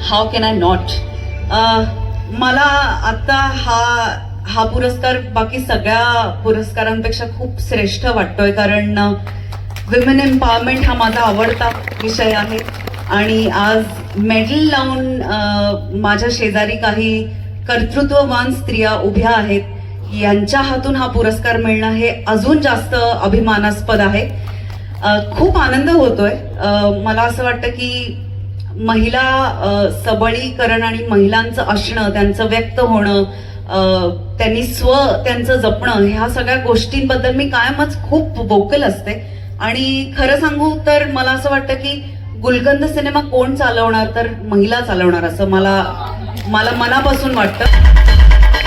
How can I not. मला आता हा पुरस्कार बाकी सगळ्या पुरस्कारांपेक्षा खूप श्रेष्ठ वाटतोय, कारण विमेन एम्पॉवरमेंट हा माझा आवडता विषय आहे. आणि आज मेडल लावून माझ्या शेजारी काही कर्तृत्ववान स्त्रिया उभ्या आहेत, यांच्या हातून हा पुरस्कार मिळणं हे अजून जास्त अभिमानास्पद आहे. खूप आनंद होतोय. मला असं वाटतं की महिला सबलीकरण आणि महिलांचं असणं, त्यांचं व्यक्त होणं, त्यांनी त्यांचं जपणं, ह्या सगळ्या गोष्टींबद्दल मी कायमच खूप वोकल असते. आणि खरं सांगू तर मला असं वाटतं की गुलकंद सिनेमा कोण चालवणार, तर महिला चालवणार, असं मला मनापासून वाटतं.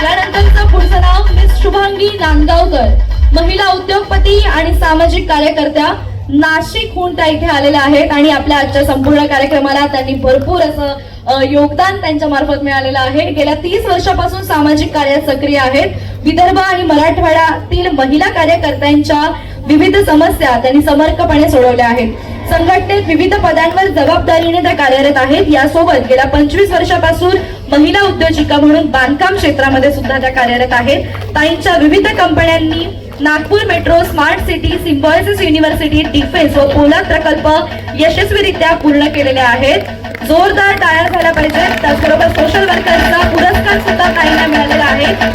यानंतरचं पुढचं नाव मिस शुभांगी नांदगावकर, महिला उद्योगपती आणि सामाजिक कार्यकर्त्या, नाशिकहून त्या इथे आलेल्या आहेत आणि आपल्या आजच्या संपूर्ण कार्यक्रमाला त्यांनी भरपूर असं योगदान त्यांच्या मार्फत मिळालेलं आहे. गेल्या 30 वर्षापासून सामाजिक कार्यात सक्रिय आहेत. विदर्भ आणि मराठवाड्यातील महिला कार्यकर्त्यांच्या विविध समस्या त्यांनी समर्पकपणे सोडवल्या आहेत. संघटनेत विविध पदांवर जबाबदारीने त्या कार्यरत आहेत. यासोबत गेल्या 25 वर्षापासून महिला उद्योजिका म्हणून बांधकाम क्षेत्रामध्ये सुद्धा त्या कार्यरत आहेत. ताईंच्या विविध कंपन्यांनी Nagpur metro, smart city, symbiosis university, defence व पोलाद प्रकल्प यशस्वीरित्या पूर्ण केलेले आहेत. जोरदार टाळ्या झाल्या पाहिजेत. त्याचबरोबर सोशल वर्करचा पुरस्कार सुद्धा ताईंना मिळालेला आहे.